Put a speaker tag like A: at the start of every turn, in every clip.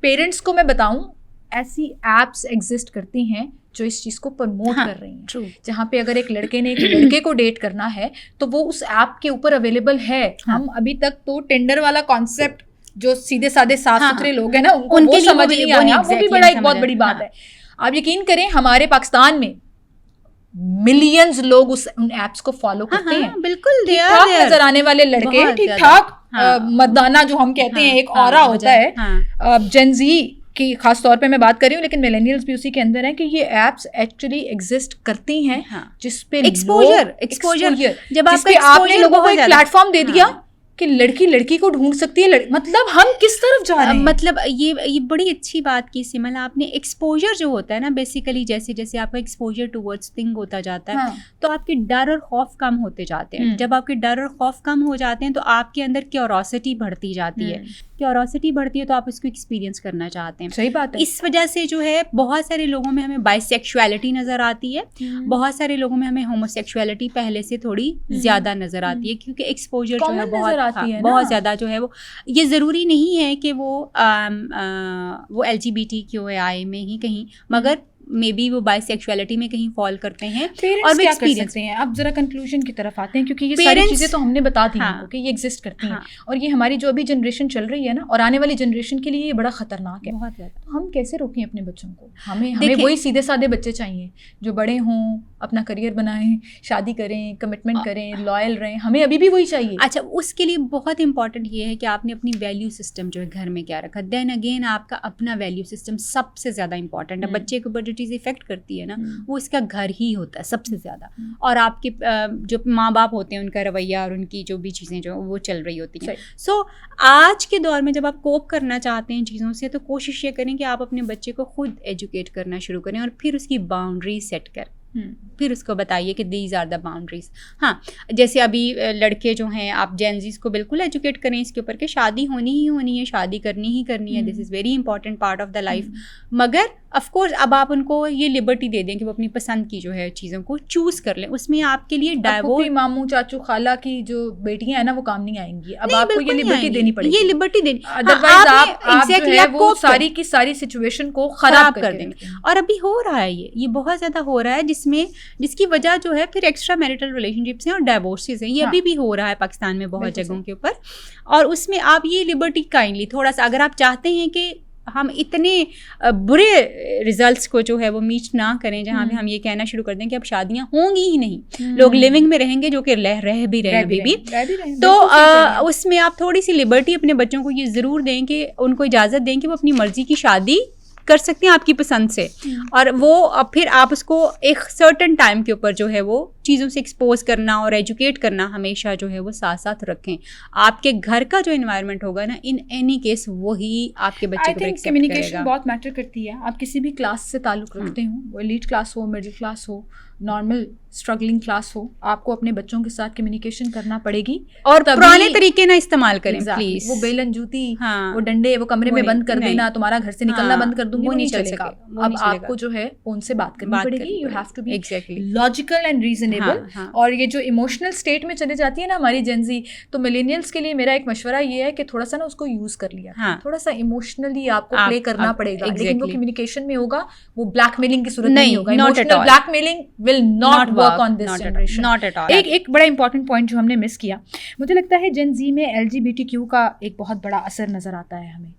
A: Parents को मैं बताऊं, ऐसी एप्स एग्जिस्ट करती हैं जो इस चीज़ को प्रमोट कर रही हैं, जहाँ पे अगर एक लड़के ने एक लड़के को डेट करना है तो वो उस ऐप के ऊपर अवेलेबल है। हम अभी तक तो टेंडर वाला कॉन्सेप्ट जो सीधे साधे साफ सुथरे लोग हैं ना, उनको वो समझ नहीं आया, वो भी बड़ा एक बहुत बड़ी बात है। आप यकीन करें, हमारे पाकिस्तान में मिलियंस लोग उन एप्स को फॉलो करते हैं।
B: बिल्कुल,
A: ठीक-ठाक नजर आने वाले लड़के, ठीक ठाक मर्दाना जो हम कहते हैं एक ऑरा होता है, जेन ज़ी की खास तौर पे मैं बात कर रही हूँ, लेकिन मिलेनियल्स भी उसी के अंदर है कि ये एप्स एक्चुअली एग्जिस्ट करती हैं, जिसपे
B: एक्सपोजर
A: जब आपने लोगों को एक प्लेटफॉर्म दे दिया कि लड़की लड़की को ढूंढ सकती है, मतलब हम किस तरफ जा रहे हैं।
B: मतलब ये बड़ी अच्छी बात की सिमल आपने। एक्सपोजर जो होता है ना, बेसिकली जैसे जैसे आपका एक्सपोजर टुवर्ड्स थिंग होता जाता है, तो आपके डर और खौफ कम होते जाते हैं। जब आपके डर और खौफ कम हो जाते हैं तो आपके अंदर क्यूरोसिटी बढ़ती जाती है। क्यूरोसिटी बढ़ती है तो आप इसको एक्सपीरियंस करना चाहते हैं।
A: सही बात है।
B: इस वजह से जो है बहुत सारे लोगों में हमें बाइसेक्सुअलिटी नजर आती है, बहुत सारे लोगों में हमें होमोसेक्सुअलिटी पहले से थोड़ी ज्यादा नजर आती है, क्योंकि एक्सपोजर जो है बहुत ज्यादा जो है वो, ये ज़रूरी नहीं है कि वो LGBTQI में ही कहीं, मगर मे बी वो बाइसेक्सुअलिटी में कहीं फॉल करते हैं।
A: और क्या कर सकते हैं? अब जरा कंक्लूजन की तरफ आते हैं, क्योंकि ये सारी चीज़ें तो हमने बता दी हैं कि ये एग्जिस्ट करती हैं, और ये हमारी जो अभी जनरेशन चल रही है ना, और आने वाली जनरेशन के लिए ये बड़ा खतरनाक है।
B: बहुत ज़्यादा।
A: तो हम कैसे रोकें अपने बच्चों को? हमें वही सीधे साधे बच्चे चाहिए जो बड़े हों, अपना करियर बनाएं, शादी करें, कमिटमेंट करें, लॉयल रहें, हमें अभी भी वही चाहिए।
B: अच्छा, उसके लिए बहुत इंपॉर्टेंट ये है कि आपने अपनी वैल्यू सिस्टम जो है घर में क्या रखा। देन अगेन आपका अपना वैल्यू सिस्टम सबसे ज़्यादा इंपॉर्टेंट है। बच्चे के ऊपर जो चीज़ इफेक्ट करती है ना, वो इसका घर ही होता है सबसे ज़्यादा, और आपके जो माँ बाप होते हैं उनका रवैया और उनकी जो भी चीज़ें जो वो चल रही होती हैं। सो आज के दौर में जब आप कोप करना चाहते हैं चीज़ों से, तो कोशिश ये करें कि आप अपने बच्चे को खुद एजुकेट करना शुरू करें, और फिर उसकी बाउंड्री सेट करें। फिर उसको बताइए कि दीज आर द बाउंड्रीज। हाँ, जैसे अभी लड़के जो हैं, आप जेनजीज को बिल्कुल एजुकेट करें इसके ऊपर कि शादी होनी ही होनी है, शादी करनी ही करनी है, this is very important part of the life. मगर ऑफ कोर्स अब आप उनको ये लिबर्टी दे दें कि वो अपनी पसंद की जो है चीज़ों को चूज कर लें। उसमें आपके लिए
A: डाइवोर्स, मामू चाचू खाला की जो बेटियां हैं ना, वो काम नहीं आएंगी। अब आपको ये लिबर्टी देनी पड़ेगी,
B: ये लिबर्टी देनी,
A: अदरवाइज आप जो है वो सारी की सारी सिचुएशन को खराब कर देंगे।
B: और अभी हो रहा है ये बहुत ज़्यादा हो रहा है, जिसकी वजह जो है फिर एक्स्ट्रा मैरिटल रिलेशनशिप्स हैं और डाइवोर्सेस हैं। ये अभी भी हो रहा है पाकिस्तान में बहुत जगहों के ऊपर। और उसमें आप ये लिबर्टी काइंडली थोड़ा सा, अगर आप चाहते हैं कि हम इतने बुरे रिजल्ट्स को जो है वो मीट ना करें, जहाँ पे हम ये कहना शुरू कर दें कि अब शादियां होंगी ही नहीं, लोग लिविंग में रहेंगे, जो कि रह भी रहे अभी भी, तो उसमें आप थोड़ी सी लिबर्टी अपने बच्चों को ये ज़रूर दें कि उनको इजाज़त दें कि वो अपनी मर्जी की शादी कर सकते हैं आपकी पसंद से। और वो फिर आप उसको एक सर्टेन टाइम के ऊपर जो है वो चीज़ों से एक्सपोज करना और एजुकेट करना हमेशा जो है वो साथ साथ रखें। आपके घर का जो एनवायरनमेंट होगा ना, इन एनी केस वही आपके बच्चे को एक्सेप्ट करेगा।
A: कम्युनिकेशन बहुत मैटर करती है। आप किसी भी क्लास से ताल्लुक़ रखते हो, वो एलीट क्लास हो, मिडिल क्लास हो, नॉर्मल स्ट्रगलिंग क्लास हो, आपको अपने बच्चों के साथ कम्युनिकेशन करना पड़ेगी।
B: और पुराने तरीके ना इस्तेमाल करें प्लीज।
A: वो बेलन जूती, वो डंडे, वो कमरे में बंद कर देना, तुम्हारा घर से निकलना बंद कर दूंगी, वो नहीं चलेगा। अब आपको जो है उनसे बात करनी पड़ेगी। You have to be logical and reasonable. और ये जो इमोशनल स्टेट में चले जाती है ना हमारी जेनजी, तो मिलेनियल्स के लिए मेरा एक मशवरा ये है कि थोड़ा सा ना उसको यूज कर लिया, थोड़ा सा इमोशनली आपको प्ले करना पड़ेगा, लेकिन वो कम्युनिकेशन में होगा, वो ब्लैकमेलिंग की सूरत नहीं होगा। Emotional blackmailing will not work on this generation.
B: Not at all.
A: एक बड़ा इंपॉर्टेंट पॉइंट जो हमने मिस किया, मुझे लगता है जेन जी में LGBTQ का एक बहुत बड़ा असर नज़र आता है हमें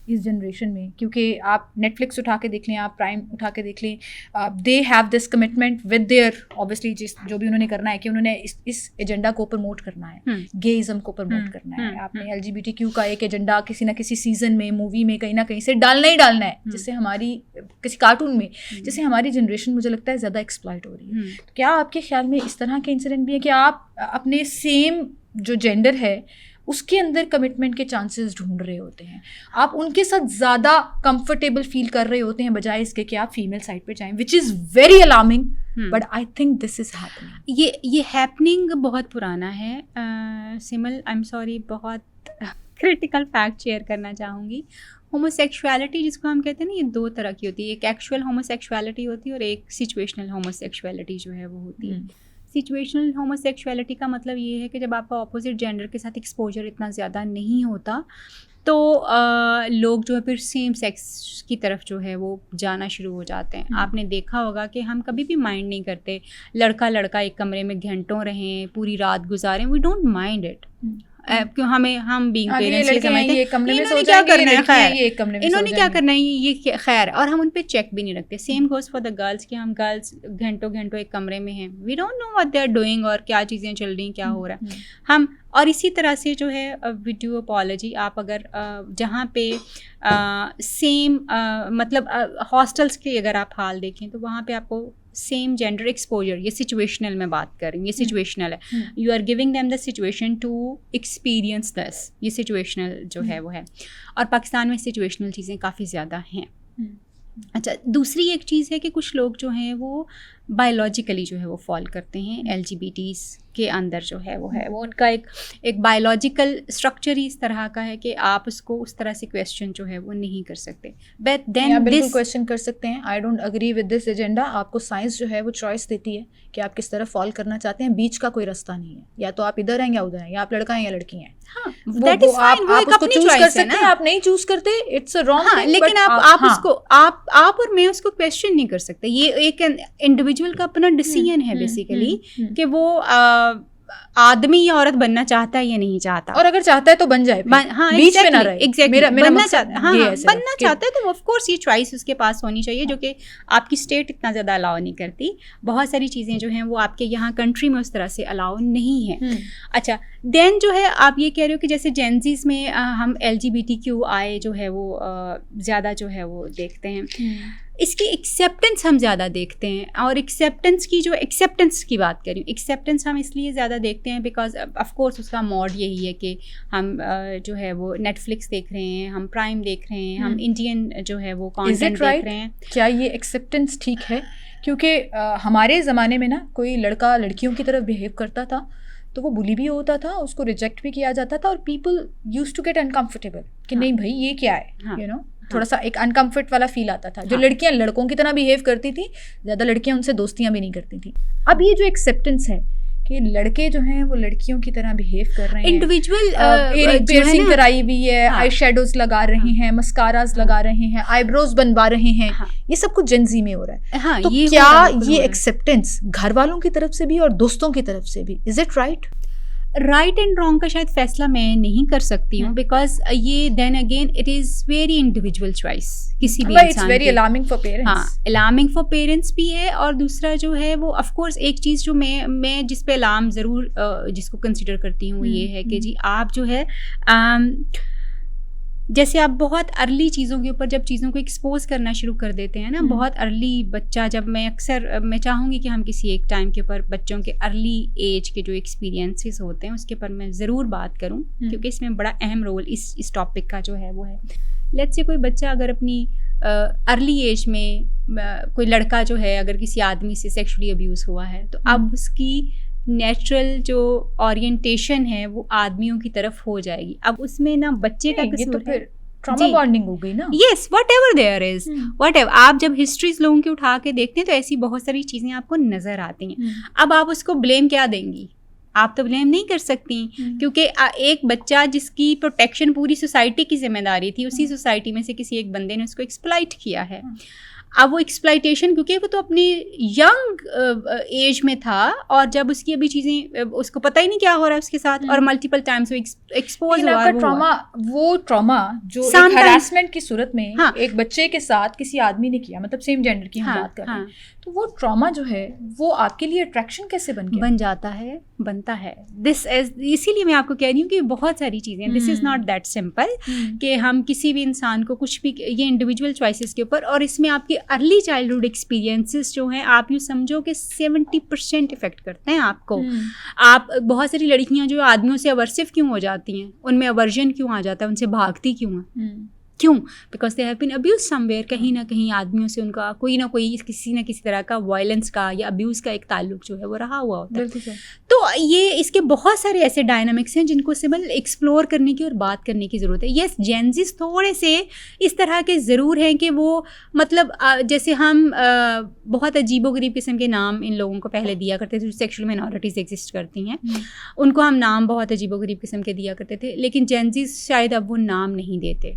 A: इस जनरेशन में, क्योंकि आप नेटफ्लिक्स उठा के देख लें, आप प्राइम उठा के देख लें, they have this commitment with their obviously जो भी उन्होंने करना है कि उन्होंने इस एजेंडा को प्रमोट करना है, गेइज्म को प्रमोट करना है। आपने LGBTQ का एक एजेंडा किसी ना किसी सीजन में, मूवी में कहीं ना कहीं से डालना ही डालना है, जिससे हमारी किसी कार्टून में, जिससे हमारी जनरेशन मुझे लगता है ज़्यादा एक्सप्लॉइट हो रही है। तो क्या आपके ख्याल में इस तरह के इंसिडेंट भी है कि आप अपने सेम जो जेंडर है उसके अंदर कमिटमेंट के चांसेस ढूंढ रहे होते हैं, आप उनके साथ ज़्यादा कंफर्टेबल फील कर रहे होते हैं बजाय इसके कि आप फीमेल साइड पे जाएं, which is very alarming, but I think this is happening.
B: ये हैपनिंग बहुत पुराना है। सिमल, आई एम सॉरी, बहुत क्रिटिकल फैक्ट शेयर करना चाहूँगी। होमोसेक्सुअलिटी जिसको हम कहते हैं ना, ये दो तरह की होती है। एक एक्चुअल होमोसेक्सुअलिटी होती है और एक सिचुएशनल होमोसेक्सुअलिटी जो है वो होती है। सिचुएशनल होमोसेक्सुअलिटी का मतलब ये है कि जब आपका ऑपोजिट जेंडर के साथ एक्सपोजर इतना ज़्यादा नहीं होता, तो लोग जो है फिर सेम सेक्स की तरफ जो है वो जाना शुरू हो जाते हैं। आपने देखा होगा कि हम कभी भी माइंड नहीं करते, लड़का लड़का एक कमरे में घंटों रहें, पूरी रात गुजारें, वी डोंट माइंड इट। क्यों हम बीइंग पेरेंट्स ये समझते हैं इन्होंने क्या करना है, खैर इन्होंने क्या करना है, ये खैर, और हम उन पे चेक भी नहीं रखते। Same goes for the girls कि हम गर्ल्स घंटों घंटों एक कमरे में हैं, we don't know what they are doing और क्या चीज़ें चल रही हैं, क्या हो रहा है हम। और इसी तरह से जो है वीडियो अपॉलॉजी, आप अगर जहाँ पे सेम मतलब हॉस्टल्स के अगर आप हाल देखें तो वहाँ पे आपको सेम जेंडर एक्सपोजर, ये सिचुएशनल में बात कर रही हूँ, ये सिचुएशनल है, you are giving them the situation to experience this, ये सिचुएशनल जो है वो है। और पाकिस्तान में सिचुएशनल चीज़ें काफ़ी ज़्यादा हैं। अच्छा, दूसरी एक चीज़ है कि कुछ लोग जो हैं वो बायोलॉजिकली जो है वो फॉल करते हैं एलजीबीटीज़ के अंदर जो है वो उनका एक बायोलॉजिकल स्ट्रक्चर ही इस तरह का है कि आप उसको उस तरह से क्वेश्चन जो है वो नहीं कर सकते। बट देन
A: बिल्कुल क्वेश्चन कर सकते हैं। I don't agree with this agenda. आपको साइंस जो है वो चॉइस देती है कि आप किस तरफ फॉल करना चाहते हैं, बीच का कोई रास्ता नहीं है, या तो आप इधर हैं या उधर हैं, या आप लड़का हैं या लड़की हैं।
B: दैट इज फाइन, वो
A: उसको चूज कर सकते हैं, आप नहीं चूज करते, इट्स अ रॉन्ग थिंग।
B: लेकिन आप उसको आप और मैं उसको क्वेश्चन नहीं कर सकते। ये एक इंडिविजुअल का अपना डिसीजन है बेसिकली कि वो आदमी या औरत बनना चाहता है या नहीं चाहता,
A: और अगर चाहता है तो बन जाए,
B: हाँ,
A: बीच में ना रहे।
B: एग्जैक्टली, बनना चाहता है तो ऑफ कोर्स ये चॉइस उसके पास होनी चाहिए, जो कि आपकी स्टेट इतना ज़्यादा अलाउ नहीं करती। बहुत सारी चीज़ें जो हैं वो आपके यहाँ कंट्री में उस तरह से अलाउ नहीं है। अच्छा, देन जो है आप ये कह रहे हो कि जैसे जेंजीज में हम LGBTQI जो है वो ज़्यादा जो है वो देखते हैं, इसकी एक्सेप्टेंस हम ज़्यादा देखते हैं। और एक्सेप्टेंस की बात करें, एक्सेप्टेंस हम इसलिए ज़्यादा देखते हैं बिकॉज ऑफ कोर्स उसका मोड यही है कि हम जो है वो नेटफ्लिक्स देख रहे हैं, हम प्राइम देख रहे हैं, हम इंडियन जो है वो कंटेंट देख रहे हैं।
A: क्या ये एक्सेप्टेंस ठीक है? क्योंकि हमारे ज़माने में ना कोई लड़का लड़कियों की तरफ बिहेव करता था तो वो बुली भी होता था, उसको रिजेक्ट भी किया जाता था, और people used to get uncomfortable कि नहीं भाई ये क्या है, यू नो, थोड़ा सा एक अनकम्फर्ट वाला फील आता था। जो लड़कियां लड़कों की तरह बिहेव करती थी, ज़्यादा लड़कियां उनसे दोस्तियां भी नहीं करती थी। अब ये जो एक्सेप्टेंस है कि लड़के जो हैं वो लड़कियों की तरह बिहेव कर रहे हैं,
B: इंडिविजुअल
A: पियर्सिंग कराई हुई है, आई शेडोज लगा रहे हैं, मस्काराज लगा रहे हैं, आईब्रोज बनवा रहे हैं, ये सब कुछ जेन ज़ी में हो रहा है। तो क्या ये एक्सेप्टेंस घर वालों की तरफ से भी और दोस्तों की तरफ से भी, is it
B: right and wrong का शायद फैसला मैं नहीं कर सकती हूँ, बिकॉज ये then again it is very individual choice किसी भी इंसान की।
A: Very alarming for parents.
B: हाँ, अलार्मिंग फॉर पेरेंट्स भी है। और दूसरा जो है वो ऑफ कोर्स एक चीज़ जो मैं जिस पे अलार्म ज़रूर जिसको कंसिडर करती हूँ वो ये है कि जी आप जो है जैसे आप बहुत अर्ली चीज़ों के ऊपर जब चीज़ों को एक्सपोज करना शुरू कर देते हैं ना, बहुत अर्ली बच्चा, जब मैं चाहूँगी कि हम किसी एक टाइम के ऊपर बच्चों के अर्ली एज के जो एक्सपीरियंसेस होते हैं उसके ऊपर मैं ज़रूर बात करूँ, क्योंकि इसमें बड़ा अहम रोल इस टॉपिक का जो है वो है। लेट्स से कोई बच्चा अगर अपनी अर्ली एज में कोई लड़का जो है अगर किसी आदमी से सेक्सुअली अब्यूज़ हुआ है, तो अब उसकी नेचुरल जो ओरिएंटेशन है वो आदमियों की तरफ हो जाएगी। अब उसमें ना बच्चे का कसूर
A: है, ट्रॉमा बॉन्डिंग हो गई ना।
B: Yes, whatever there is, whatever. आप जब हिस्ट्रीज लोगों की उठा के देखते हैं तो ऐसी बहुत सारी चीज़ें आपको नज़र आती हैं। अब आप उसको ब्लेम क्या देंगी? आप तो ब्लेम नहीं कर सकती, क्योंकि एक बच्चा जिसकी प्रोटेक्शन पूरी सोसाइटी की जिम्मेदारी थी, उसी सोसाइटी में से किसी एक बंदे ने उसको एक्सप्लॉइट किया है। अब वो एक्सप्लॉइटेशन, क्योंकि वो तो अपनी यंग एज में था और जब उसकी अभी चीज़ें उसको पता ही नहीं क्या हो रहा है उसके साथ, और मल्टीपल टाइम्स वो एक्सपोज हुआ।
A: वो ट्रॉमा जो हरासमेंट की सूरत में एक बच्चे के साथ किसी आदमी ने किया, मतलब सेम जेंडर की हम बात कर रहे हैं, तो वो ट्रॉमा जो है वो आपके लिए अट्रैक्शन कैसे बन जाता है, बनता है। इसीलिए मैं आपको कह रही हूँ कि बहुत सारी चीज़ें, this is not that simple कि हम किसी भी इंसान को कुछ भी, ये इंडिविजुअल चॉइसेस के ऊपर, और इसमें आपकी अर्ली चाइल्डहुड एक्सपीरियंसेस जो हैं आप यूँ समझो कि 70% इफेक्ट करते हैं आपको। आप बहुत सारी लड़कियां जो आदमियों से अवर्सिव क्यों हो जाती हैं, उनमें अवर्जन क्यों आ जाता है, उनसे भागती क्यों हैं?
B: क्यों? Because they have been abuse somewhere, कहीं ना कहीं आदमियों से उनका कोई ना कोई किसी ना किसी तरह का वायलेंस का या अब्यूज़ का एक ताल्लुक जो है वो रहा हुआ होता है। तो ये इसके बहुत सारे ऐसे डायनामिक्स हैं जिनको सिर्फ एक्सप्लोर करने की और बात करने की ज़रूरत है। येस, जेनज़ीज़ थोड़े से इस तरह के ज़रूर हैं कि वो मतलब जैसे हम बहुत अजीबोगरीब किस्म के नाम इन लोगों को पहले दिया करते थे, जो सेक्शुअल माइनॉरिटीज़ एग्जिस्ट करती हैं, उनको हम नाम बहुत अजीबोगरीब किस्म के दिया करते थे, लेकिन जेनज़ीज़ शायद अब वो नाम नहीं देते।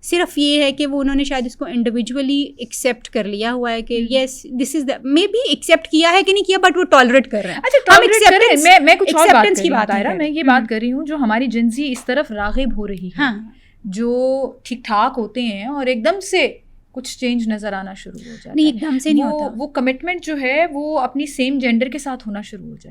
B: सिर्फ ये है कि वो उन्होंने शायद इसको इंडिविजुअली एक्सेप्ट कर लिया हुआ है कि yes this is the, may be accept किया है कि नहीं किया, बट वो टॉलरेट कर रहे हैं।
A: अच्छा, टॉलरेट करें, मैं कुछ और बात की बात
B: है,
A: मैं ये बात कर रही हूँ जो हमारी जिंदगी इस तरफ राग़िब हो रही है।
B: हाँ,
A: जो ठीक ठाक होते हैं और एकदम से कुछ चेंज नजर आना शुरू हो जाता है।
B: नहीं, एकदम से नहीं होता।
A: वो कमिटमेंट जो है वो अपनी सेम जेंडर के साथ होना शुरू हो जाती